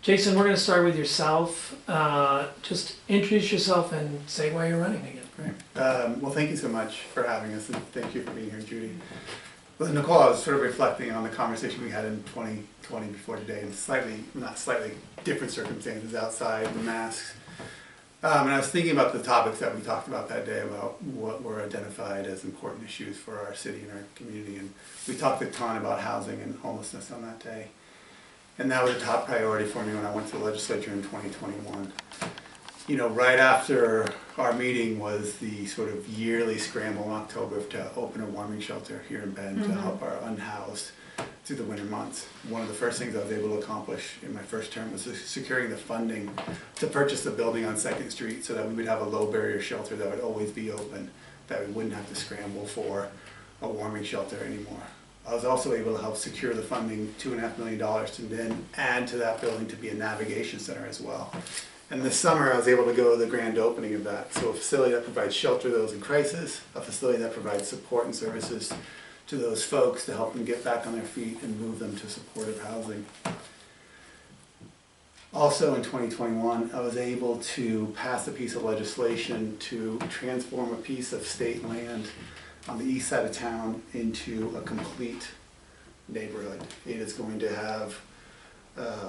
Jason, we're going to start with yourself. Just introduce yourself and say why you're running again. Great. Well, thank you so much for having us, and thank you for being here, Judy. Well, Nicole, I was sort of reflecting on the conversation we had in 2020 before today, and not slightly different circumstances outside, the masks. And I was thinking about the topics that we talked about that day, about what were identified as important issues for our city and our community. And we talked a ton about housing and homelessness on that day. And that was a top priority for me when I went to the legislature in 2021. You know, right after our meeting was the sort of yearly scramble in October to open a warming shelter here in Bend to help our unhoused through the winter months. One of the first things I was able to accomplish in my first term was securing the funding to purchase the building on 2nd Street so that we would have a low barrier shelter that would always be open, that we wouldn't have to scramble for a warming shelter anymore. I was also able to help secure the funding, $2.5 million, to then add to that building to be a navigation center as well. And this summer I was able to go to the grand opening of that. So a facility that provides shelter to those in crisis, a facility that provides support and services to those folks to help them get back on their feet and move them to supportive housing. Also in 2021, I was able to pass a piece of legislation to transform a piece of state land on the east side of town into a complete neighborhood. It is going to have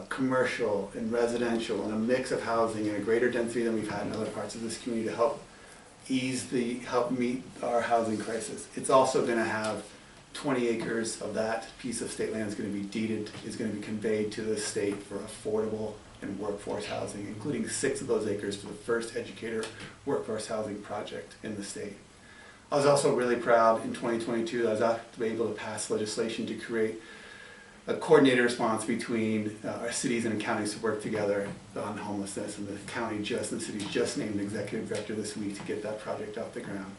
commercial and residential and a mix of housing and a greater density than we've had in other parts of this community to help meet our housing crisis. It's also going to have 20 acres of that piece of state land is going to be deeded, is going to be conveyed to the state for affordable and workforce housing, including 6 of those acres for the first educator workforce housing project in the state. I was also really proud in 2022 that I was able to pass legislation to create a coordinated response between our cities and counties to work together on homelessness, and the city just named an executive director this week to get that project off the ground.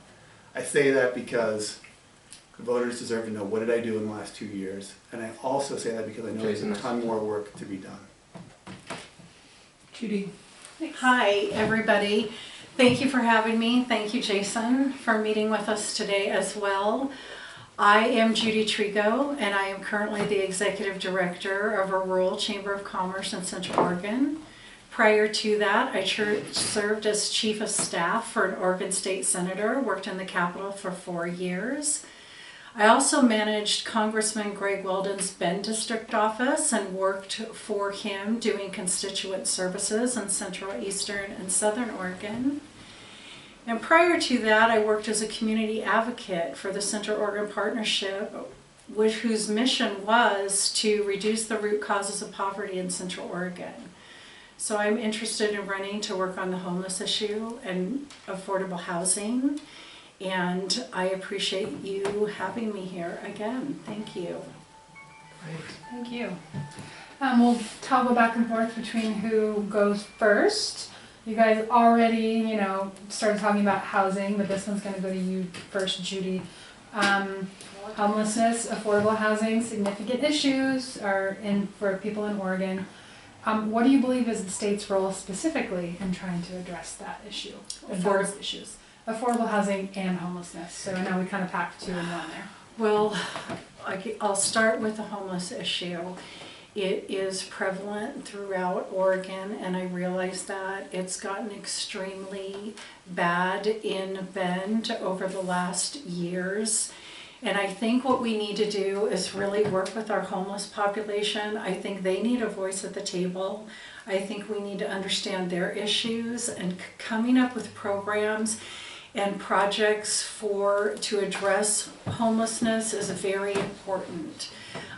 I say that because the voters deserve to know what did I do in the last 2 years, and I also say that because I know there's a ton more work to be done. Judy. Hi, everybody. Thank you for having me. Thank you, Jason, for meeting with us today as well. I am Judy Trigo, and I am currently the Executive Director of a Rural Chamber of Commerce in Central Oregon. Prior to that, I served as Chief of Staff for an Oregon State Senator, worked in the Capitol for 4 years. I also managed Congressman Greg Weldon's Bend District office and worked for him doing constituent services in Central, Eastern, and Southern Oregon. And prior to that, I worked as a community advocate for the Central Oregon Partnership, whose mission was to reduce the root causes of poverty in Central Oregon. So I'm interested in running to work on the homeless issue and affordable housing. And I appreciate you having me here again. Thank you. Great. Thank you. We'll toggle back and forth between who goes first. You guys already, started talking about housing, but this one's going to go to you first, Judy. Homelessness, affordable housing, significant issues for people in Oregon. What do you believe is the state's role specifically in trying to address that issue, those issues? Affordable housing and homelessness. So I know we kind of packed 2 in 1 there. Well, I'll start with the homeless issue. It is prevalent throughout Oregon, and I realize that it's gotten extremely bad in Bend over the last years. And I think what we need to do is really work with our homeless population. I think they need a voice at the table. I think we need to understand their issues, and coming up with programs and projects to address homelessness is very important.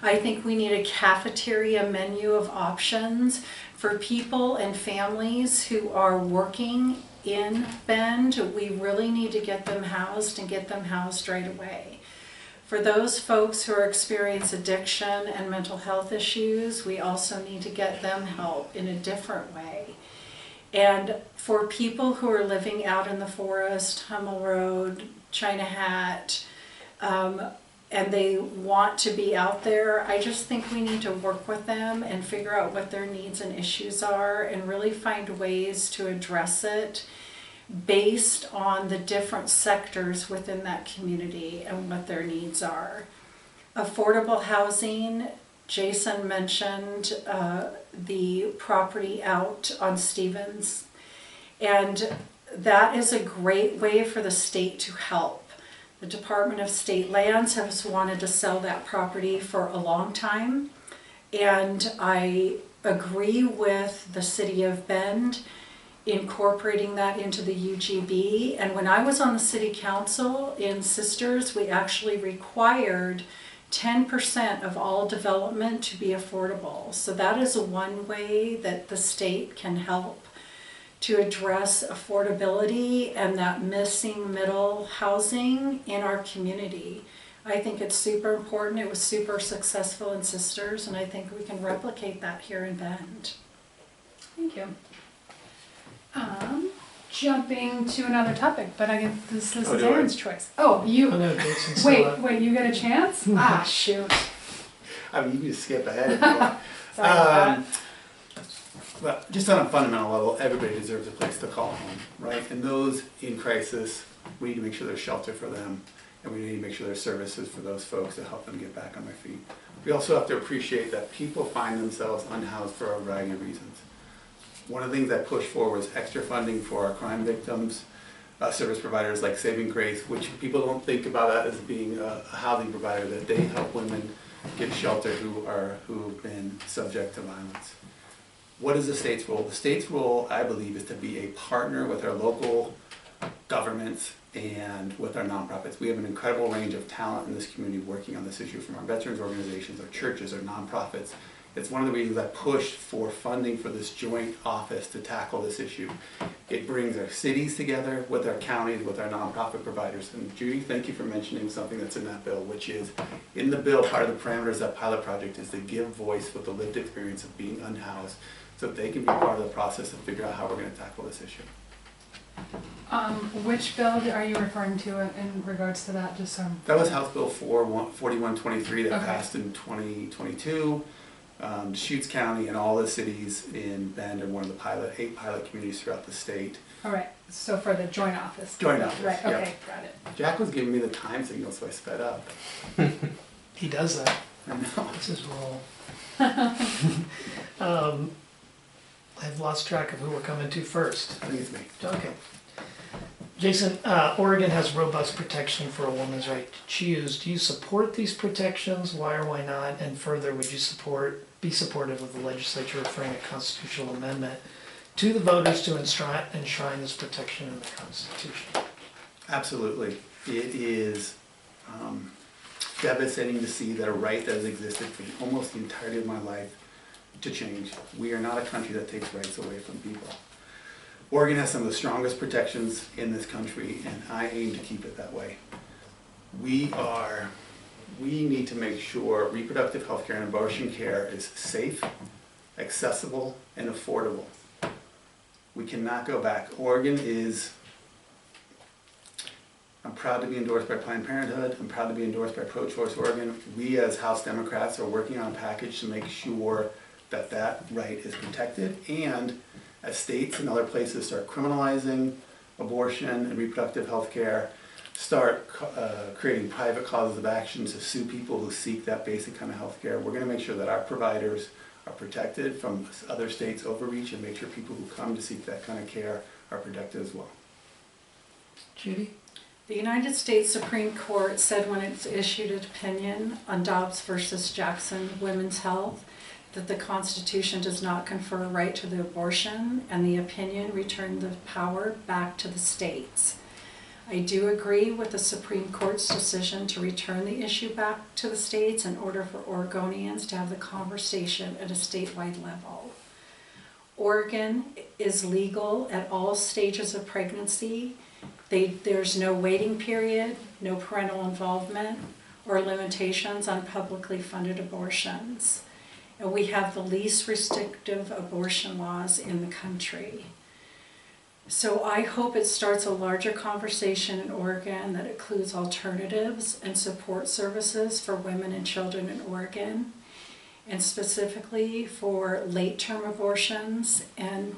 I think we need a cafeteria menu of options for people and families who are working in Bend. We really need to get them housed and get them housed right away. For those folks who are experiencing addiction and mental health issues, we also need to get them help in a different way. And for people who are living out in the forest, Hummel Road, China Hat, and they want to be out there, I just think we need to work with them and figure out what their needs and issues are and really find ways to address it based on the different sectors within that community and what their needs are. Affordable housing Jason mentioned the property out on Stevens, and that is a great way for the state to help. The Department of State Lands has wanted to sell that property for a long time, and I agree with the City of Bend incorporating that into the UGB. And when I was on the City Council in Sisters, we actually required 10% of all development to be affordable. So that is one way that the state can help to address affordability and that missing middle housing in our community. I think it's super important. It was super successful in Sisters, and I think we can replicate that here in Bend. Thank you. Jumping to another topic, but I guess this is Aaron's choice. Oh, you. Oh no, Jason's still up. Wait, you get a chance? Ah, shoot. I mean, you can just skip ahead if you want. Sorry about that. But just on a fundamental level, everybody deserves a place to call home, right? And those in crisis, we need to make sure there's shelter for them, and we need to make sure there's services for those folks to help them get back on their feet. We also have to appreciate that people find themselves unhoused for a variety of reasons. One of the things I pushed for was extra funding for our crime victims, service providers like Saving Grace, which people don't think about that as being a housing provider, that they help women get shelter who've been subject to violence. What is the state's role? The state's role, I believe, is to be a partner with our local governments and with our nonprofits. We have an incredible range of talent in this community working on this issue, from our veterans organizations, our churches, our nonprofits. It's one of the reasons I pushed for funding for this joint office to tackle this issue. It brings our cities together with our counties, with our nonprofit providers. And Judy, thank you for mentioning something that's in that bill, which is, in the bill, part of the parameters of that pilot project is to give voice with the lived experience of being unhoused, so that they can be part of the process to figure out how we're going to tackle this issue. Which bill are you referring to in regards to that? Just so. That was House Bill 4123 that Okay. passed in 2022. Deschutes County and all the cities in Bend are one of the 8 pilot communities throughout the state. All right. So for the joint office. Joint office, Right. yep. Okay. Got it. Jack was giving me the time signal, so I sped up. He does that. I know. That's his role. I've lost track of who we're coming to first. I think it's me. Okay. Jason, Oregon has robust protection for a woman's right to choose. Do you support these protections? Why or why not? And further, would you be supportive of the legislature referring a constitutional amendment to the voters to enshrine this protection in the Constitution? Absolutely. It is devastating to see that a right that has existed for almost the entirety of my life to change. We are not a country that takes rights away from people. Oregon has some of the strongest protections in this country, and I aim to keep it that way. We need to make sure reproductive health care and abortion care is safe, accessible, and affordable. We cannot go back. Oregon is, I'm proud to be endorsed by Planned Parenthood. I'm proud to be endorsed by Pro-Choice Oregon. We as House Democrats are working on a package to make sure that that right is protected, and as states and other places start criminalizing abortion and reproductive health care, start creating private causes of action to sue people who seek that basic kind of health care, we're going to make sure that our providers are protected from other states' overreach, and make sure people who come to seek that kind of care are protected as well. Judy? The United States Supreme Court said when it issued an opinion on Dobbs versus Jackson Women's Health that the Constitution does not confer a right to the abortion, and the opinion returned the power back to the states. I do agree with the Supreme Court's decision to return the issue back to the states in order for Oregonians to have the conversation at a statewide level. Oregon is legal at all stages of pregnancy. There's no waiting period, no parental involvement, or limitations on publicly funded abortions. And we have the least restrictive abortion laws in the country. So I hope it starts a larger conversation in Oregon that includes alternatives and support services for women and children in Oregon, and specifically for late-term abortions and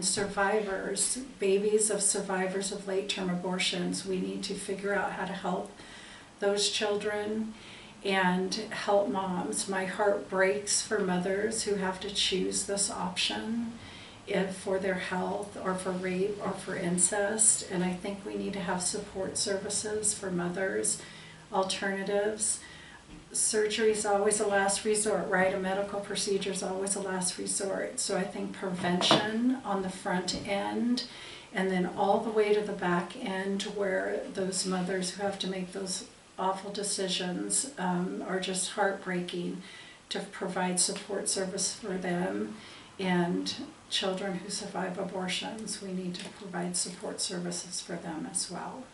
survivors, babies of survivors of late-term abortions. We need to figure out how to help those children and help moms. My heart breaks for mothers who have to choose this option if for their health or for rape or for incest, and I think we need to have support services for mothers, alternatives. Surgery is always a last resort, right? A medical procedure is always a last resort. So I think prevention on the front end and then all the way to the back end where those mothers who have to make those awful decisions are just heartbreaking, to provide support service for them. And children who survive abortions, we need to provide support services for them as well.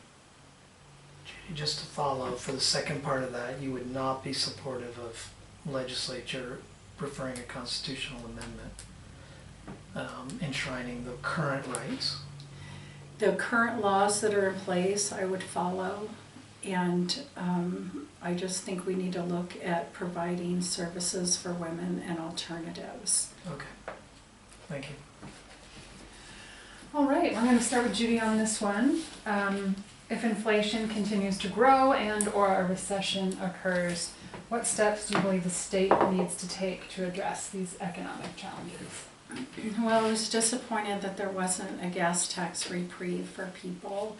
Judy, just to follow, for the second part of that, you would not be supportive of legislature preferring a constitutional amendment enshrining the current rights? The current laws that are in place, I would follow, and I just think we need to look at providing services for women and alternatives. Okay, thank you. All right, I'm going to start with Judy on this one. If inflation continues to grow and or a recession occurs, what steps do you believe the state needs to take to address these economic challenges? Well, I was disappointed that there wasn't a gas tax reprieve for people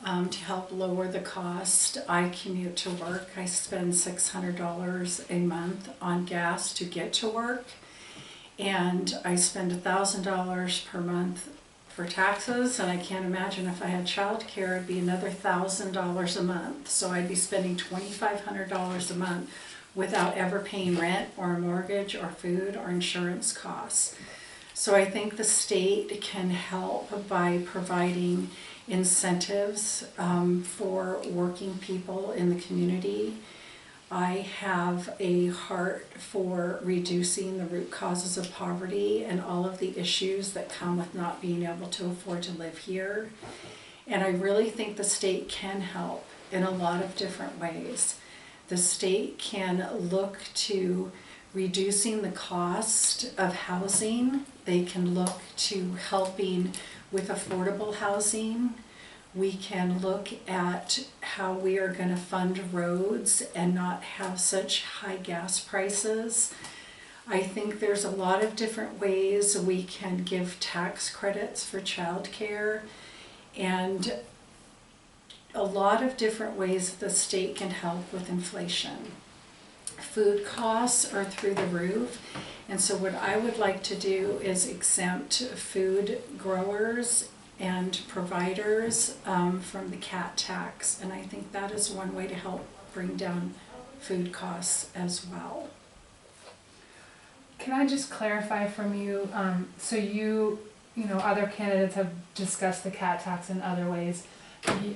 to help lower the cost. I commute to work. I spend $600 a month on gas to get to work, and I spend $1,000 per month for taxes, and I can't imagine if I had childcare, it'd be another $1,000 a month. So I'd be spending $2,500 a month without ever paying rent or a mortgage or food or insurance costs. So I think the state can help by providing incentives for working people in the community. I have a heart for reducing the root causes of poverty and all of the issues that come with not being able to afford to live here. And I really think the state can help in a lot of different ways. The state can look to reducing the cost of housing. They can look to helping with affordable housing. We can look at how we are going to fund roads and not have such high gas prices. I think there's a lot of different ways we can give tax credits for childcare, and a lot of different ways the state can help with inflation. Food costs are through the roof, and so what I would like to do is exempt food growers and providers from the CAT tax, and I think that is one way to help bring down food costs as well. Can I just clarify from you, so you know, other candidates have discussed the CAT tax in other ways.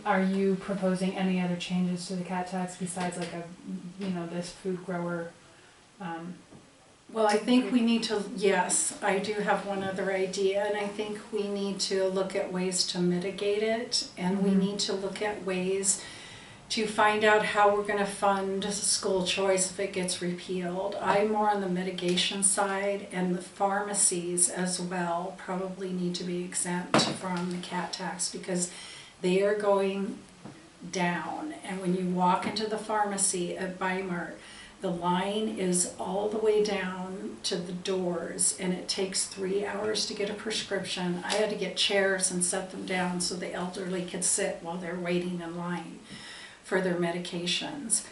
Are you proposing any other changes to the CAT tax besides like this food grower? Well, I think we need to, yes, I do have one other idea, and I think we need to look at ways to mitigate it, and we need to look at ways to find out how we're going to fund school choice if it gets repealed. I'm more on the mitigation side, and the pharmacies as well probably need to be exempt from the CAT tax because they are going down. And when you walk into the pharmacy at Weimar, the line is all the way down to the doors, and it takes 3 hours to get a prescription. I had to get chairs and set them down so the elderly could sit while they're waiting in line for their medications.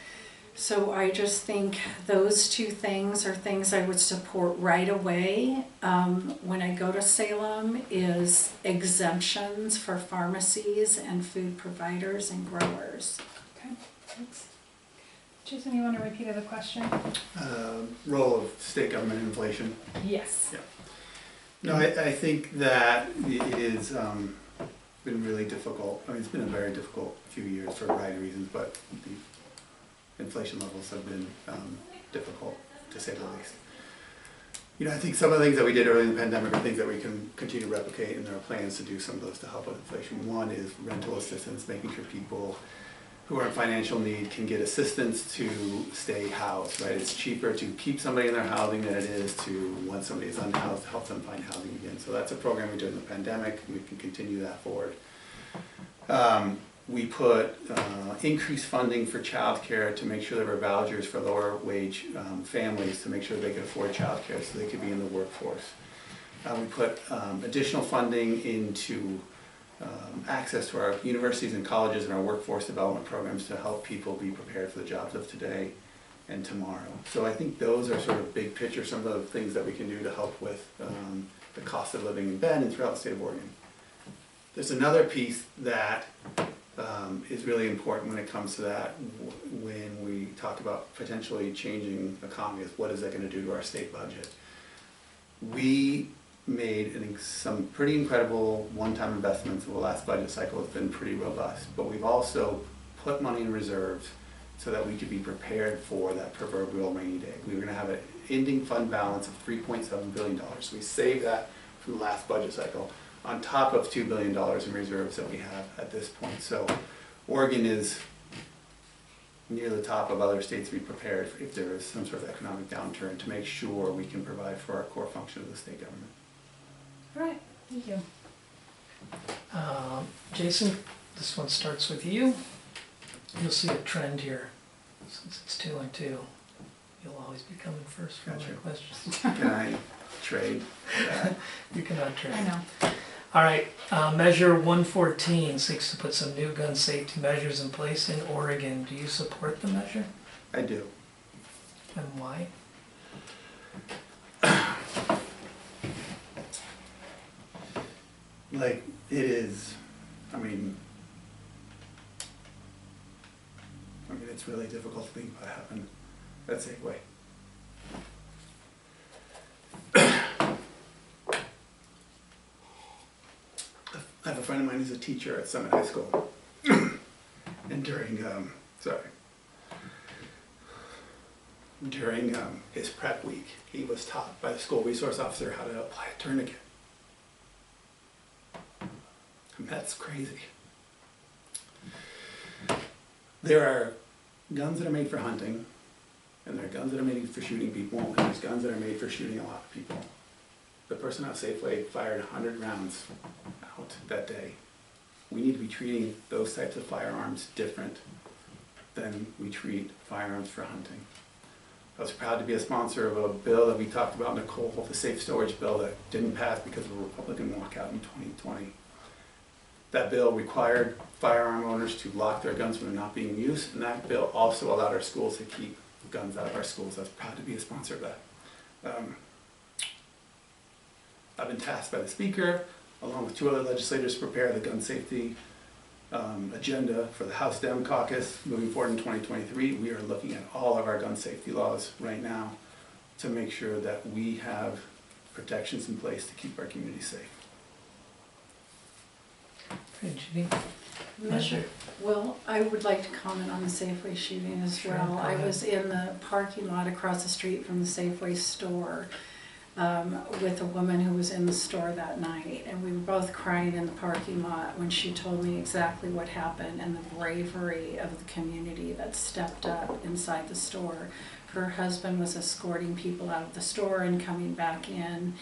So I just think those two things are things I would support right away. When I go to Salem is exemptions for pharmacies and food providers and growers. Okay, thanks. Jason, you want to repeat the question? Role of state government in inflation. Yes. Yeah. No, I think that it is been really difficult. I mean, it's been a very difficult few years for a variety of reasons, but the inflation levels have been difficult, to say the least. You know, I think some of the things that we did early in the pandemic are things that we can continue to replicate, and there are plans to do some of those to help with inflation. One is rental assistance, making sure people who are in financial need can get assistance to stay housed, right? It's cheaper to keep somebody in their housing than it is to, once somebody is unhoused, help them find housing again. So that's a program we did in the pandemic, and we can continue that forward. We put increased funding for childcare to make sure there were vouchers for lower wage families to make sure they could afford childcare so they could be in the workforce. We put additional funding into access to our universities and colleges and our workforce development programs to help people be prepared for the jobs of today and tomorrow. So I think those are sort of big picture, some of the things that we can do to help with the cost of living in Bend and throughout the state of Oregon. There's another piece that is really important when it comes to that when we talk about potentially changing economies. What is that going to do to our state budget? We made some pretty incredible one-time investments in the last budget cycle. It's been pretty robust, but we've also put money in reserves so that we could be prepared for that proverbial rainy day. We were going to have an ending fund balance of $3.7 billion. So we saved that from the last budget cycle on top of $2 billion in reserves that we have at this point. So Oregon is near the top of other states to be prepared if there is some sort of economic downturn to make sure we can provide for our core function of the state government. All right, thank you. Jason, this one starts with you. You'll see a trend here. Since it's 2 and 2, you'll always be coming first for Gotcha. my questions. Can I trade that? You cannot trade. I know. All right, Measure 114 seeks to put some new gun safety measures in place in Oregon. Do you support the measure, I do. and why? Like, it is, I mean, it's really difficult to think what happened. That's it, wait. I have a friend of mine who's a teacher at Summit High School. And during his prep week, he was taught by the school resource officer how to apply a tourniquet. And that's crazy. There are guns that are made for hunting, and there are guns that are made for shooting people, and there's guns that are made for shooting a lot of people. The person at Safeway fired 100 rounds out that day. We need to be treating those types of firearms different than we treat firearms for hunting. I was proud to be a sponsor of a bill that we talked about, Nicole, the safe storage bill that didn't pass because of a Republican walkout in 2020. That bill required firearm owners to lock their guns when they're not being used, and that bill also allowed our schools to keep guns out of our schools. I was proud to be a sponsor of that. I've been tasked by the Speaker, along with 2 other legislators, to prepare the gun safety agenda for the House Dem Caucus moving forward in 2023. We are looking at all of our gun safety laws right now to make sure that we have protections in place to keep our community safe. Okay, Judy? Measure, well, I would like to comment on the Safeway shooting as Sure, well. go I ahead. was in the parking lot across the street from the Safeway store with a woman who was in the store that night, and we were both crying in the parking lot when she told me exactly what happened and the bravery of the community that stepped up inside the store. Her husband was escorting people out of the store and coming back in,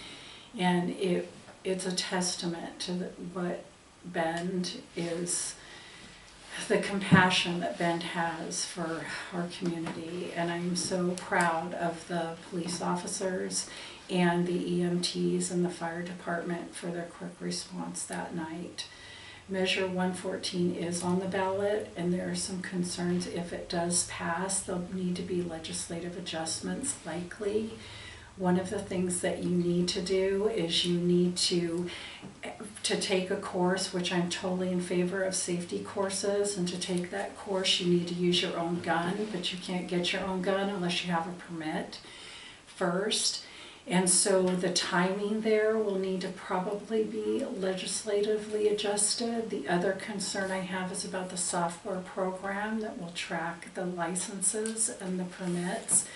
and it's a testament to what Bend is, the compassion that Bend has for our community, and I'm so proud of the police officers and the EMTs and the fire department for their quick response that night. Measure 114 is on the ballot, and there are some concerns. If it does pass, there'll need to be legislative adjustments likely. One of the things that you need to do is you need to take a course, which I'm totally in favor of safety courses, and to take that course you need to use your own gun, but you can't get your own gun unless you have a permit first. And so the timing there will need to probably be legislatively adjusted. The other concern I have is about the software program that will track the licenses and the permits.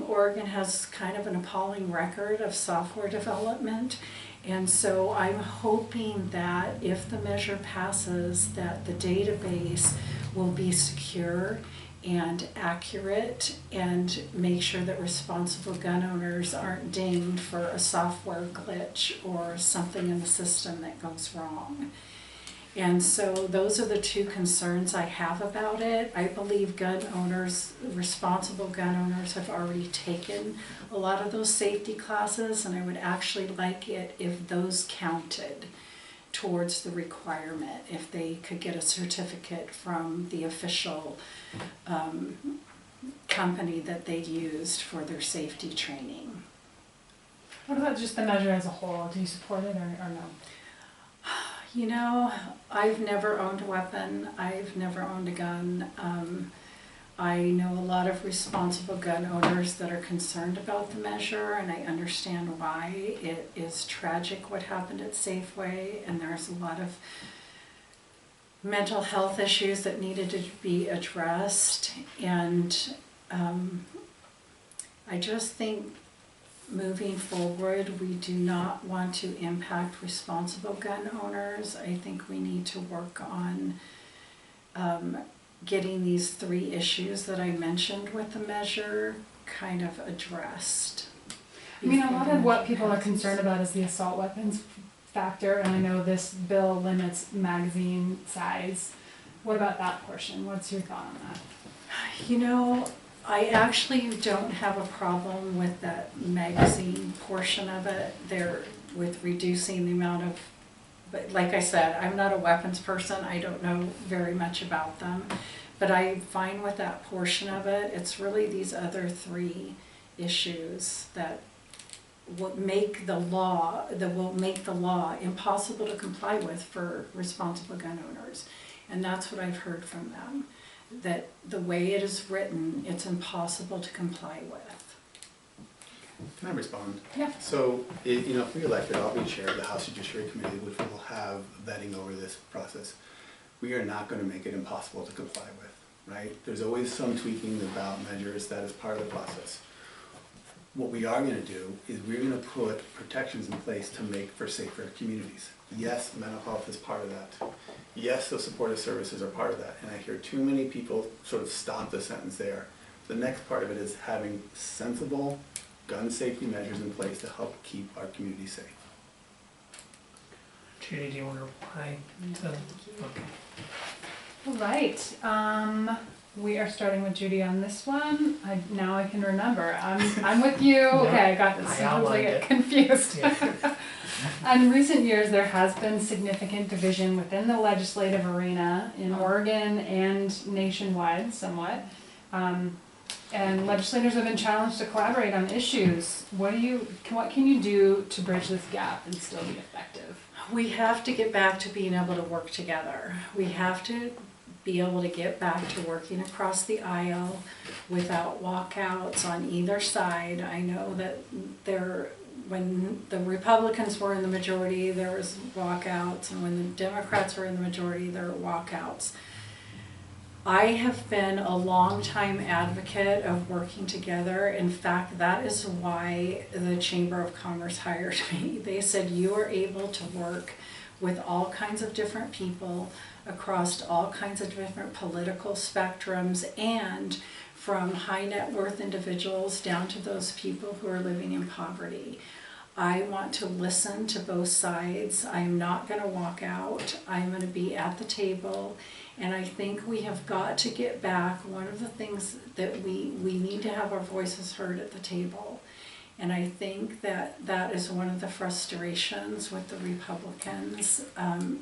Oregon has kind of an appalling record of software development, and so I'm hoping that if the measure passes, that the database will be secure and accurate and make sure that responsible gun owners aren't dinged for a software glitch or something in the system that goes wrong. And so those are the two concerns I have about it. I believe gun owners, responsible gun owners, have already taken a lot of those safety classes, and I would actually like it if those counted towards the requirement, if they could get a certificate from the official company that they used for their safety training. What about just the measure as a whole? Do you support it or no? You know, I've never owned a weapon. I've never owned a gun. I know a lot of responsible gun owners that are concerned about the measure, and I understand why. It is tragic what happened at Safeway, and there's a lot of mental health issues that needed to be addressed. And I just think moving forward, we do not want to impact responsible gun owners. I think we need to work on getting these three issues that I mentioned with the measure kind of addressed. I mean, a lot of what people are concerned about is the assault weapons factor, and I know this bill limits magazine size. What about that portion? What's your thought on that? You know, I actually don't have a problem with that magazine portion of it. With reducing the amount of, but like I said, I'm not a weapons person. I don't know very much about them, but I'm fine with that portion of it. It's really these other three issues that will make the law impossible to comply with for responsible gun owners. And that's what I've heard from them, that the way it is written, it's impossible to comply with. Can I respond? Yeah. So, if we're elected, I'll be chair of the House Judiciary Committee, which will have vetting over this process. We are not going to make it impossible to comply with, right? There's always some tweaking about measures that is part of the process. What we are going to do is we're going to put protections in place to make for safer communities. Yes, mental health is part of that. Yes, the supportive services are part of that. And I hear too many people sort of stop the sentence there. The next part of it is having sensible gun safety measures in place to help keep our community safe. Judy, do you want to reply to? Okay. All right. We are starting with Judy on this one. Now I can remember. I'm with you. Okay, I got this. I Sometimes I outlined get it. confused. Yeah. In recent years, there has been significant division within the legislative arena in Oregon and nationwide, somewhat. And legislators have been challenged to collaborate on issues. What can you do to bridge this gap and still be effective? We have to get back to being able to work together. We have to be able to get back to working across the aisle without walkouts on either side. I know that when the Republicans were in the majority, there was walkouts, and when the Democrats were in the majority, there were walkouts. I have been a long-time advocate of working together. In fact, that is why the Chamber of Commerce hired me. They said, you are able to work with all kinds of different people across all kinds of different political spectrums, and from high net worth individuals down to those people who are living in poverty. I want to listen to both sides. I'm not going to walk out. I'm going to be at the table. And I think we have got to get back. One of the things that we need to have our voices heard at the table. And I think that is one of the frustrations with the Republicans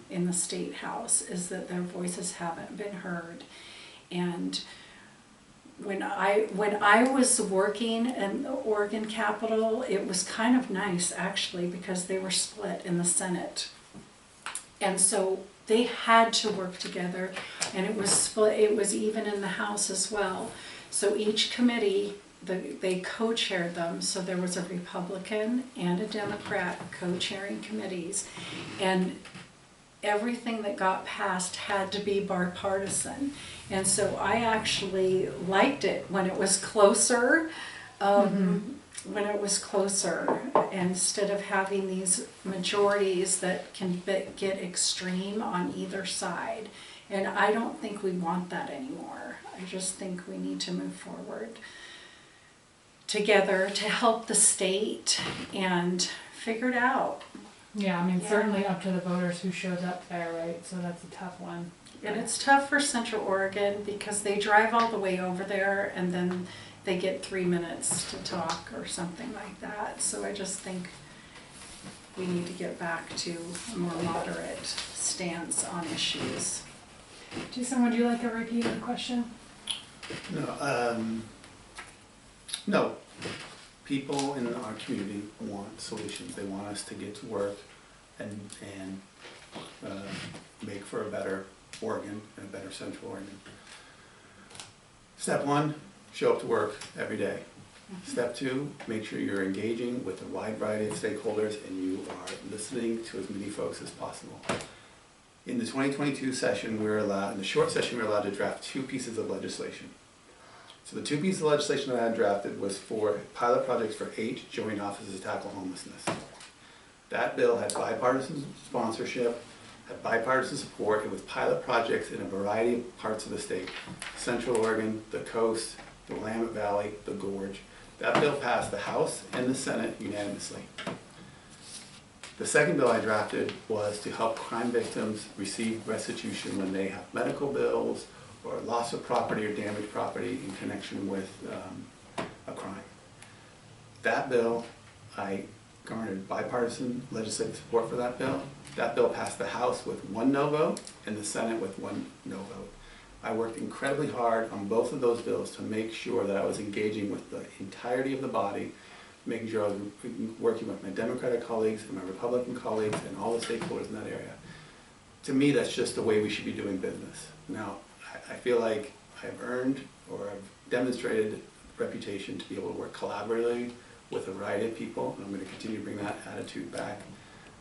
in the State House, is that their voices haven't been heard. And when I was working in the Oregon Capitol, it was kind of nice actually, because they were split in the Senate. And so they had to work together, and it was split. It was even in the House as well. So each committee, they co-chaired them, so there was a Republican and a Democrat co-chairing committees, and everything that got passed had to be bipartisan. And so I actually liked it when it was closer, instead of having these majorities that can get extreme on either side. And I don't think we want that anymore. I just think we need to move forward together to help the state and figure it out. Yeah, I mean, Yeah. certainly up to the voters who shows up there, right? So that's a tough one. And it's tough for Central Oregon because they drive all the way over there and then they get 3 minutes to talk or something like that. So I just think we need to get back to a more moderate stance on issues. Jason, would you like a repeat of the question? No. People in our community want solutions. They want us to get to work and make for a better Oregon and a better Central Oregon. Step one, show up to work every day. Step two, make sure you're engaging with a wide variety of stakeholders and you are listening to as many folks as possible. In the 2022 session, in the short session, we were allowed to draft 2 pieces of legislation. So the 2 pieces of legislation that I had drafted was for pilot projects for 8 joint offices to tackle homelessness. That bill had bipartisan sponsorship, had bipartisan support. It was pilot projects in a variety of parts of the state. Central Oregon, the coast, the Willamette Valley, the Gorge. That bill passed the House and the Senate unanimously. The second bill I drafted was to help crime victims receive restitution when they have medical bills or loss of property or damaged property in connection with a crime. That bill, I garnered bipartisan legislative support for that bill. That bill passed the House with 1 no vote and the Senate with 1 no vote. I worked incredibly hard on both of those bills to make sure that I was engaging with the entirety of the body, making sure I was working with my Democratic colleagues and my Republican colleagues and all the stakeholders in that area. To me, that's just the way we should be doing business. Now, I feel like I've earned or I've demonstrated a reputation to be able to work collaboratively with a variety of people, and I'm going to continue to bring that attitude back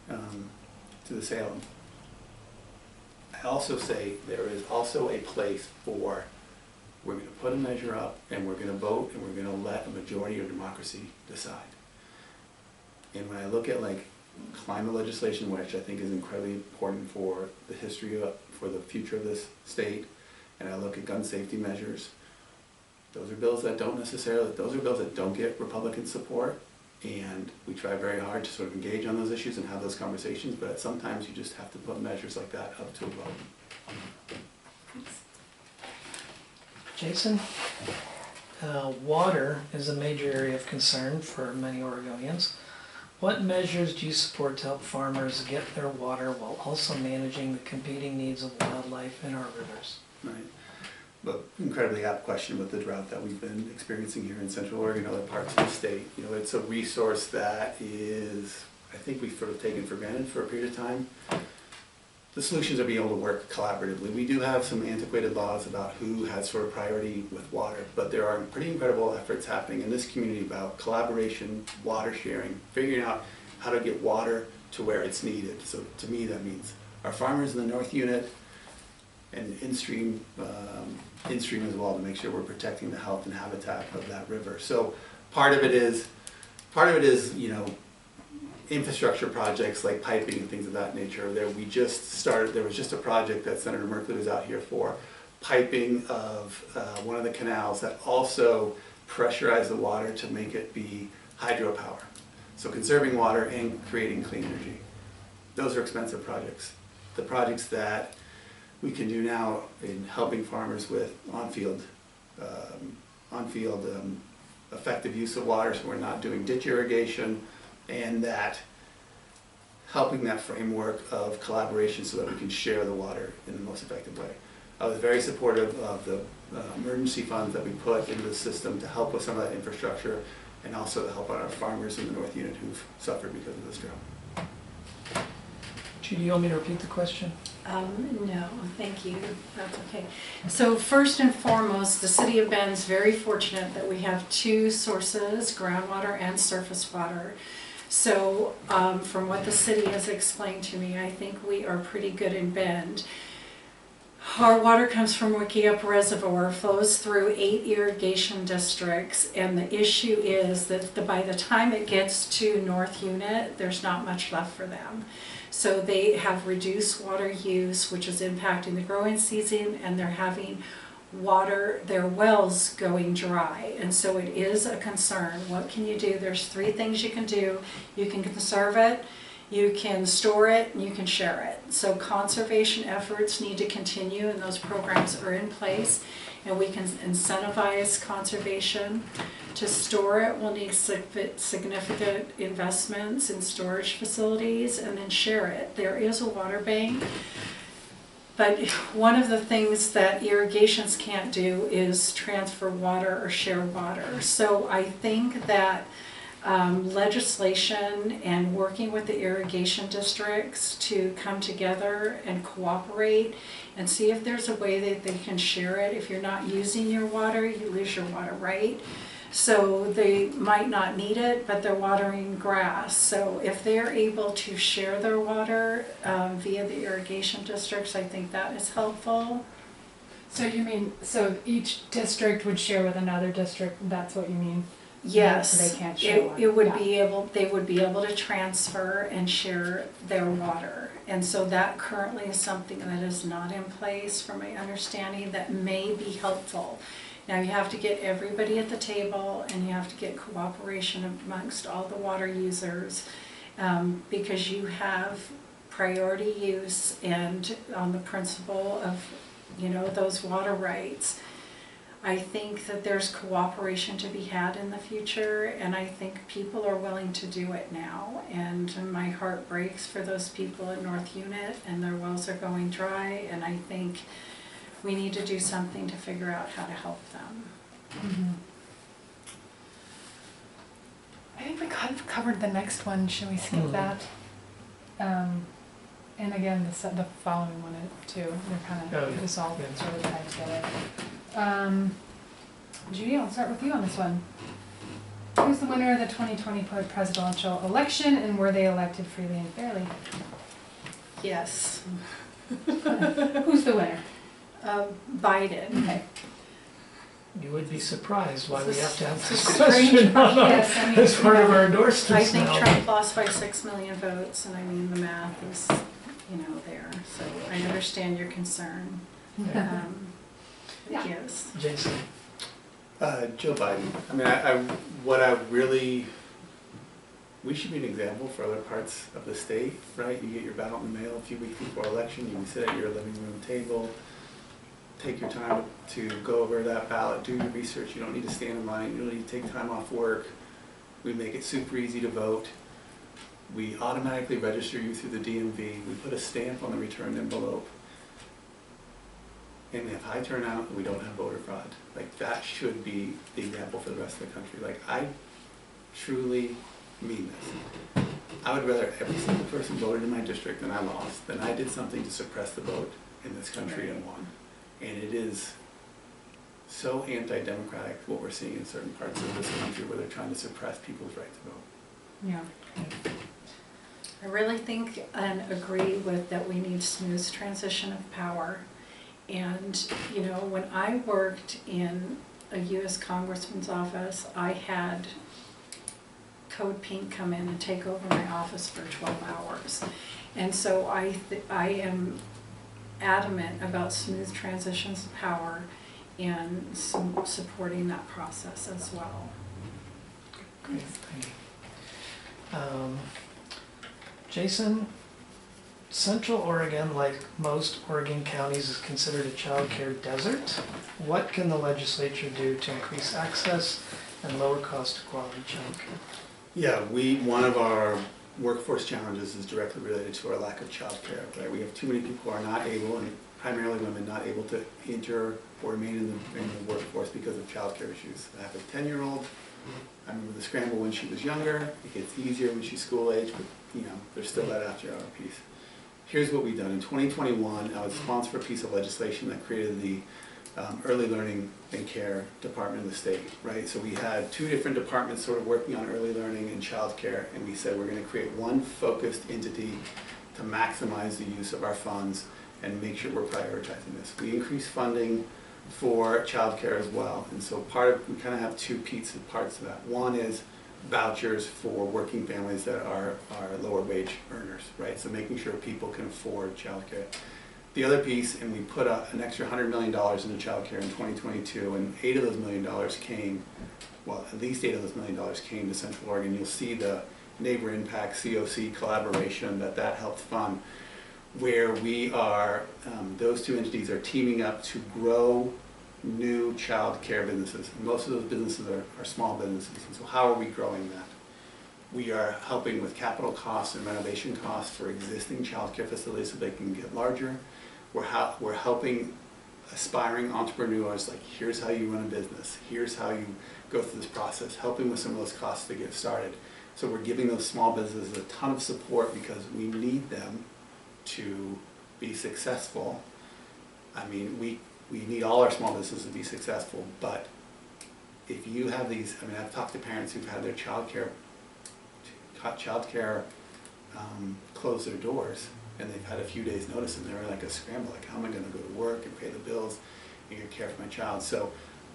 to the Salem. I also say there is also a place for, we're going to put a measure up and we're going to vote and we're going to let a majority of democracy decide. And when I look at like climate legislation, which I think is incredibly important for the history of, for the future of this state, and I look at gun safety measures, those are bills that don't get Republican support, and we try very hard to sort of engage on those issues and have those conversations, but sometimes you just have to put measures like that up to a vote. Jason, water is a major area of concern for many Oregonians. What measures do you support to help farmers get their water while also managing the competing needs of wildlife in our rivers? Right. But incredibly apt question with the drought that we've been experiencing here in Central Oregon and other parts of the state. You know, it's a resource that is, I think we've sort of taken for granted for a period of time. The solutions are being able to work collaboratively. We do have some antiquated laws about who has sort of priority with water, but there are pretty incredible efforts happening in this community about collaboration, water sharing, figuring out how to get water to where it's needed. So to me that means our farmers in the North Unit and in-stream as well, to make sure we're protecting the health and habitat of that river. So part of it is, you know, infrastructure projects like piping and things of that nature. There was just a project that Senator Merkley was out here for, piping of one of the canals that also pressurized the water to make it be hydropower. So conserving water and creating clean energy. Those are expensive projects. The projects that we can do now in helping farmers with on-field effective use of water, so we're not doing ditch irrigation, and that helping that framework of collaboration so that we can share the water in the most effective way. I was very supportive of the emergency funds that we put into the system to help with some of that infrastructure and also to help out our farmers in the North Unit who've suffered because of this drought. Judy, you want me to repeat the question? No, thank you. That's okay. So first and foremost, the City of Bend's very fortunate that we have 2 sources, groundwater and surface water. So from what the city has explained to me, I think we are pretty good in Bend. Our water comes from Wickiup Reservoir, flows through 8 irrigation districts, and the issue is that by the time it gets to North Unit, there's not much left for them. So they have reduced water use, which is impacting the growing season, and they're having their wells going dry. And so it is a concern. What can you do? There's 3 things you can do. You can conserve it, You can store it and you can share it. So conservation efforts need to continue, and those programs are in place, and we can incentivize conservation. To store it, we'll need significant investments in storage facilities, and then share it. There is a water bank, but one of the things that irrigations can't do is transfer water or share water. So I think that legislation and working with the irrigation districts to come together and cooperate and see if there's a way that they can share it. If you're not using your water, you lose your water, right? So they might not need it, but they're watering grass. So if they're able to share their water via the irrigation districts, I think that is helpful. So you mean, so each district would share with another district, that's what you mean? Yes, So they can't share water. it would Yeah. be able, they would be able to transfer and share their water. And so that currently is something that is not in place, from my understanding, that may be helpful. Now you have to get everybody at the table, and you have to get cooperation amongst all the water users, because you have priority use and on the principle of, you know, those water rights. I think that there's cooperation to be had in the future, and I think people are willing to do it now. And my heart breaks for those people in North Unit, and their wells are going dry, and I think we need to do something to figure out how to help them. Mhm. I think we kind of covered the next one. Should we skip that? And again, the following one too. They're kind of just all sort of tied together. Judy, I'll start with you on this one. Who's the winner of the 2020 presidential election, and were they elected freely and fairly? Yes. Who's the winner? Biden. Okay. You would be surprised why we have to have It's this a strange question on our, Yes, I mean, as part of our I endorsements think now. Trump lost by 6 million votes, and I mean, the math is, you know, there. So I understand your concern. Yeah. Yes. Jason. Joe Biden. I mean, we should be an example for other parts of the state, right? You get your ballot in the mail a few weeks before election, you can sit at your living room table, take your time to go over that ballot, do your research. You don't need to stand in line, you don't need to take time off work. We make it super easy to vote. We automatically register you through the DMV. We put a stamp on the returned envelope. And we have high turnout, and we don't have voter fraud. Like, that should be the example for the rest of the country. Like, I truly mean this. I would rather every single person voted in my district and I lost than I did something to suppress the vote in this country and won. And it is so anti-democratic what we're seeing in certain parts of this country where they're trying to suppress people's right to vote. Yeah. I really think and agree with that we need smooth transition of power. And, you know, when I worked in a U.S. Congressman's office, I had Code Pink come in and take over my office for 12 hours. And so I am adamant about smooth transitions of power and supporting that process as well. Great, thank you. Jason, Central Oregon, like most Oregon counties, is considered a child care desert. What can the legislature do to increase access and lower cost of quality child care? Yeah, one of our workforce challenges is directly related to our lack of child care, right? We have too many people who are not able, and primarily women, not able to enter or remain in the workforce because of child care issues. I have a 10-year-old. I remember the scramble when she was younger. It gets easier when she's school age, but you know, there's still that after-hour piece. Here's what we've done. In 2021, I was sponsored a piece of legislation that created the Early Learning and Care Department of the state, right? So we had two different departments sort of working on early learning and child care, and we said we're going to create one focused entity to maximize the use of our funds and make sure we're prioritizing this. We increased funding for child care as well, and so we kind of have two parts of that. One is vouchers for working families that are lower wage earners, right? So making sure people can afford childcare. The other piece, and we put an extra $100 million into childcare in 2022, and $8 of those million came, well, at least $8 of those million came to Central Oregon. You'll see the neighbor impact, COC collaboration that helped fund, where we are, those two entities are teaming up to grow new child care businesses. And most of those businesses are small businesses. And so how are we growing that? We are helping with capital costs and renovation costs for existing child care facilities so they can get larger. We're helping aspiring entrepreneurs, like, here's how you run a business, here's how you go through this process, helping with some of those costs to get started. So we're giving those small businesses a ton of support because we need them to be successful. I mean, we need all our small businesses to be successful, but if you have these, I mean, I've talked to parents who've had their child care close their doors, and they've had a few days notice, and they're like a scramble, like, how am I going to go to work and pay the bills and get care for my child? So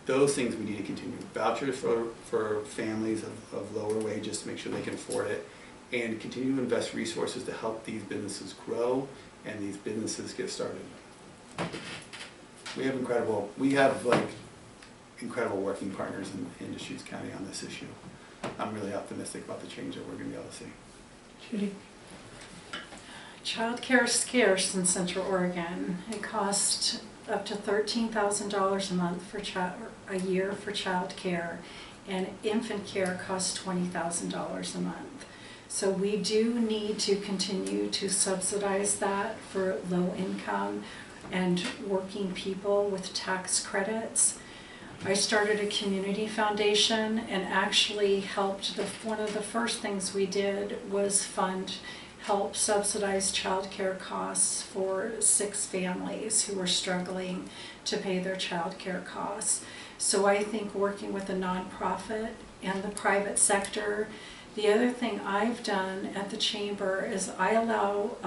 those things we need to continue. Vouchers for families of lower wages to make sure they can afford it, and continue to invest resources to help these businesses grow and these businesses get started. We have incredible working partners in Deschutes County on this issue. I'm really optimistic about the change that we're going to be able to see. Judy? Childcare is scarce in Central Oregon. It costs up to $13,000 a month for a year for child care, and infant care costs $20,000 a month. So we do need to continue to subsidize that for low income and working people with tax credits. I started a community foundation and actually helped, one of the first things we did was help subsidize child care costs for 6 families who were struggling to pay their child care costs. So I think working with a nonprofit and the private sector. The other thing I've done at the chamber is I allow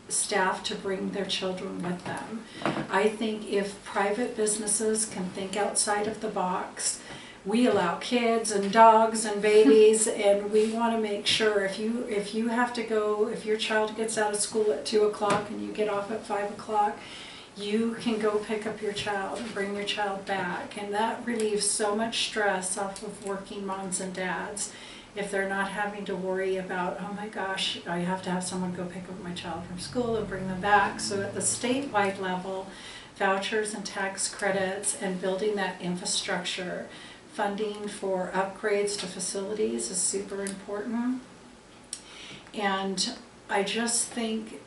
staff to bring their children with them. I think if private businesses can think outside of the box, we allow kids and dogs and babies, and we want to make sure if you have to go, if your child gets out of school at 2 o'clock and you get off at 5 o'clock, you can go pick up your child and bring your child back, and that relieves so much stress off of working moms and dads. If they're not having to worry about, oh my gosh, I have to have someone go pick up my child from school and bring them back. So at the statewide level, vouchers and tax credits and building that infrastructure, funding for upgrades to facilities is super important. And I just think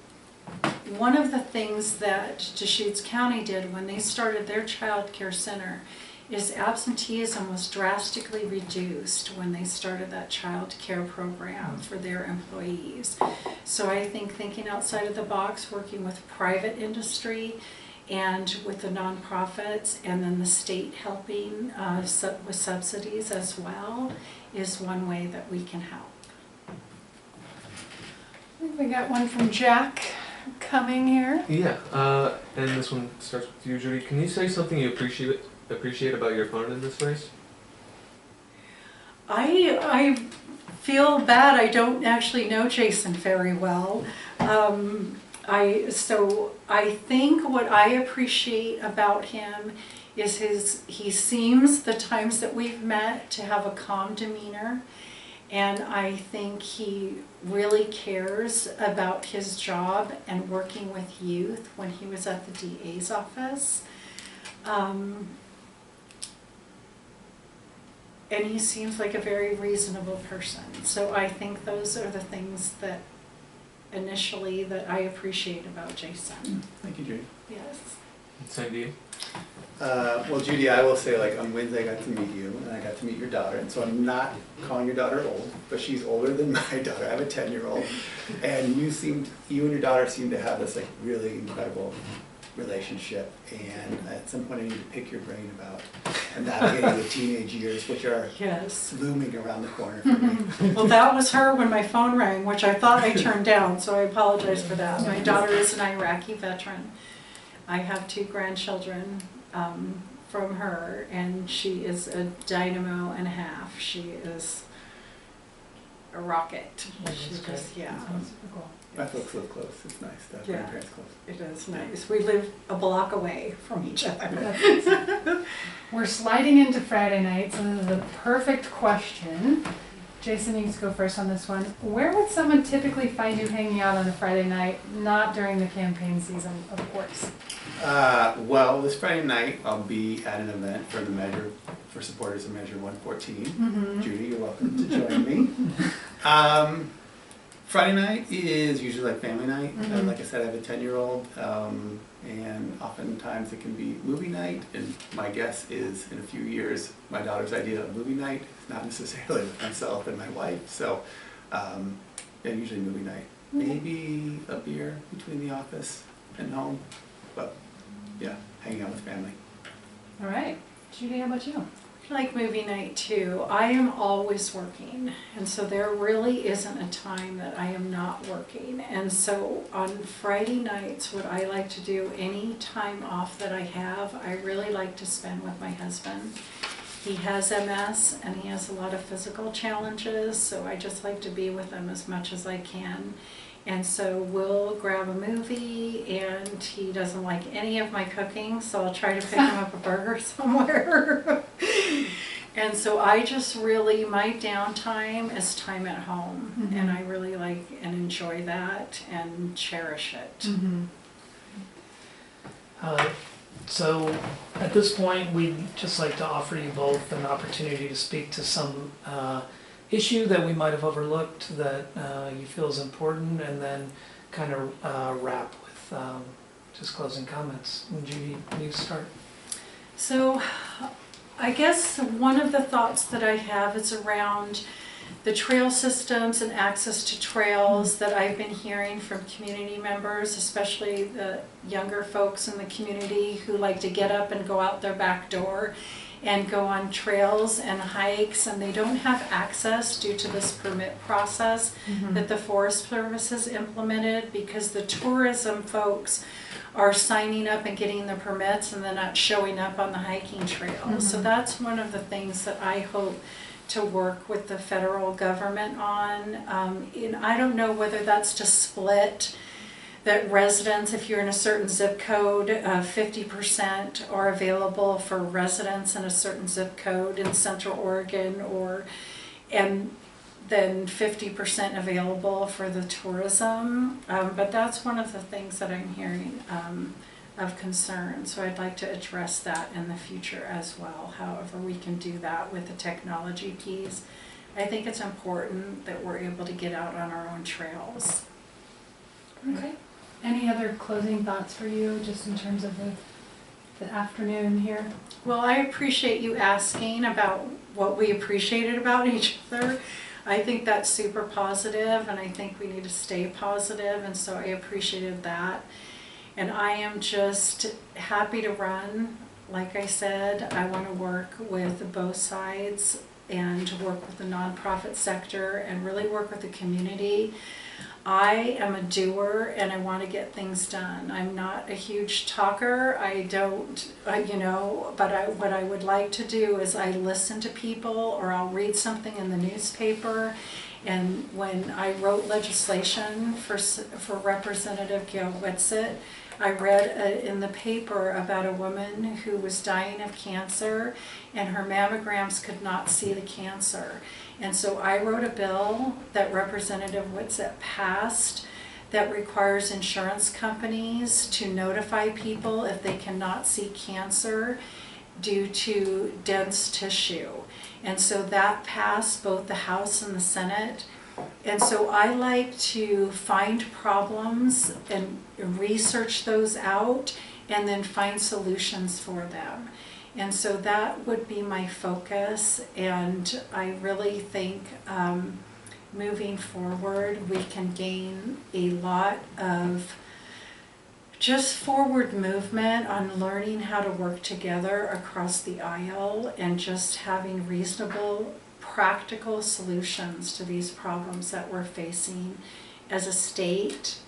one of the things that Deschutes County did when they started their child care center is absenteeism was drastically reduced when they started that child care program for their employees. So I think thinking outside of the box, working with private industry and with the nonprofits, and then the state helping with subsidies as well, is one way that we can help. I think we got one from Jack coming here. Yeah, and this one starts with you, Judy. Can you say something you appreciate about your opponent in this race? I feel bad. I don't actually know Jason very well. So I think what I appreciate about him is he seems, the times that we've met, to have a calm demeanor, and I think he really cares about his job and working with youth when he was at the DA's office. And he seems like a very reasonable person. So I think those are the things that initially that I appreciate about Jason. Thank you, Judy. Yes. Same to you. Well, Judy, I will say, like, on Wednesday I got to meet you, and I got to meet your daughter, and so I'm not calling your daughter old, but she's older than my daughter. I have a 10-year-old, and you and your daughter seem to have this, like, really incredible relationship, and at some point I need to pick your brain about navigating the teenage years, which are Yes. looming around the corner for me. Well, that was her when my phone rang, which I thought I turned down, so I apologize for that. My daughter is an Iraqi veteran. I have 2 grandchildren from her, and she is a dynamo and a half. She is a rocket. She's just, yeah. Super cool. My folks live close. It's nice to have Yeah. grandparents close. It is nice. We live a block away from each other. We're sliding into Friday night, so this is a perfect question. Jason needs to go first on this one. Where would someone typically find you hanging out on a Friday night, not during the campaign season, of course? Well, this Friday night, I'll be at an event for supporters of Measure 114. Mm-hmm. Judy, you're welcome to join me. Friday night is usually like family night. Mhm. Like I said, I have a 10-year-old, and oftentimes it can be movie night. And my guess is, in a few years, my daughter's idea of movie night is not necessarily with myself and my wife. So, yeah, usually movie night. Maybe a beer between the office and home, but yeah, hanging out with family. All right. Judy, how about you? I like movie night too. I am always working, and so there really isn't a time that I am not working. And so on Friday nights, what I like to do, any time off that I have, I really like to spend with my husband. He has MS and he has a lot of physical challenges, so I just like to be with him as much as I can. And so we'll grab a movie, and he doesn't like any of my cooking, so I'll try to pick him up a burger somewhere. And so I just really, my downtime is time at home, Mhm. and I really like and enjoy that and cherish it. Mm-hmm. So at this point, we'd just like to offer you both an opportunity to speak to some issue that we might have overlooked that you feel is important, and then kind of wrap with just closing comments. And Judy, you start. So I guess one of the thoughts that I have is around the trail systems and access to trails that I've been hearing from community members, especially the younger folks in the community who like to get up and go out their back door and go on trails and hikes, and they don't have access due to this permit process that the Forest Service has implemented, because the tourism folks are signing up and getting the permits and then not showing up on the hiking trails. So that's one of the things that I hope to work with the federal government on. And I don't know whether that's to split that residents, if you're in a certain zip code, 50% are available for residents in a certain zip code in Central Oregon, and then 50% available for the tourism. But that's one of the things that I'm hearing of concern. So I'd like to address that in the future as well, however we can do that with the technology piece. I think it's important that we're able to get out on our own trails. Okay. Any other closing thoughts for you, just in terms of the afternoon here? Well, I appreciate you asking about what we appreciated about each other. I think that's super positive, and I think we need to stay positive, and so I appreciated that. And I am just happy to run. Like I said, I want to work with both sides and work with the nonprofit sector and really work with the community. I am a doer, and I want to get things done. I'm not a huge talker. What I would like to do is I listen to people, or I'll read something in the newspaper. And when I wrote legislation for Representative Gail Whitsitt, I read in the paper about a woman who was dying of cancer, and her mammograms could not see the cancer. And so I wrote a bill that Representative Whitsitt passed that requires insurance companies to notify people if they cannot see cancer due to dense tissue. And so that passed both the House and the Senate. And so I like to find problems and research those out and then find solutions for them. And so that would be my focus, and I really think moving forward we can gain a lot of just forward movement on learning how to work together across the aisle and just having reasonable, practical solutions to these problems that we're facing as a state,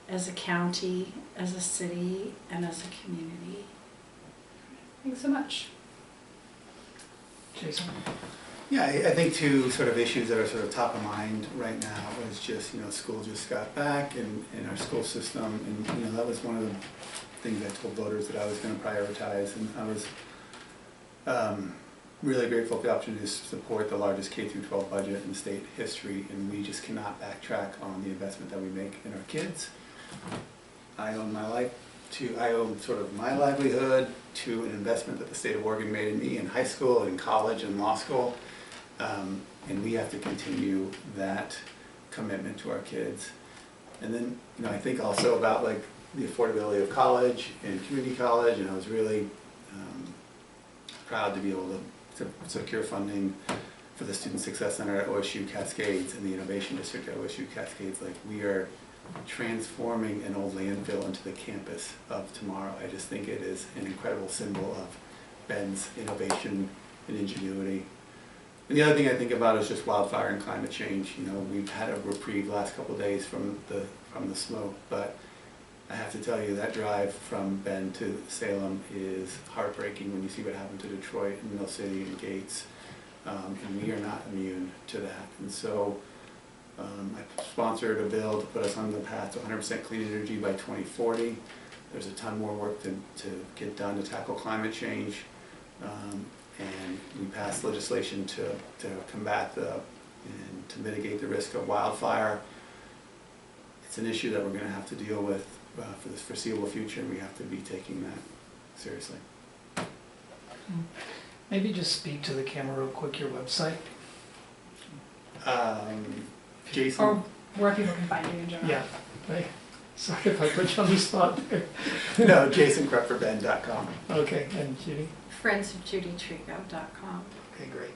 as a county, as a city, and as a community. Thanks so much. Jason? Yeah, I think two sort of issues that are sort of top of mind right now is just, school just got back in our school system, and that was one of the things I told voters that I was going to prioritize, and I was really grateful for the opportunity to support the largest K through 12 budget in state history, and we just cannot backtrack on the investment that we make in our kids. I owe sort of my livelihood to an investment that the state of Oregon made in me in high school, in college, and law school, and we have to continue that commitment to our kids. And then, I think also about like the affordability of college and community college, and I was really proud to be able to secure funding for the Student Success Center at OSU Cascades and the Innovation District at OSU Cascades. Like, we are transforming an old landfill into the campus of tomorrow. I just think it is an incredible symbol of Bend's innovation and ingenuity. And the other thing I think about is just wildfire and climate change. We've had a reprieve the last couple of days from the smoke, but I have to tell you that drive from Bend to Salem is heartbreaking when you see what happened to Detroit and Mill City and Gates, and we are not immune to that. And so I sponsored a bill to put us on the path to 100% clean energy by 2040. There's a ton more work to get done to tackle climate change. And we passed legislation to combat and to mitigate the risk of wildfire. It's an issue that we're going to have to deal with for the foreseeable future, and we have to be taking that seriously. Maybe just speak to the camera real quick, your website. Jason? Or where people can find you in general. Yeah, right. Sorry if I put you on the spot there. No, jasonkrepforbend.com. Okay, and Judy? friendsofjudytrigo.com. Okay, great.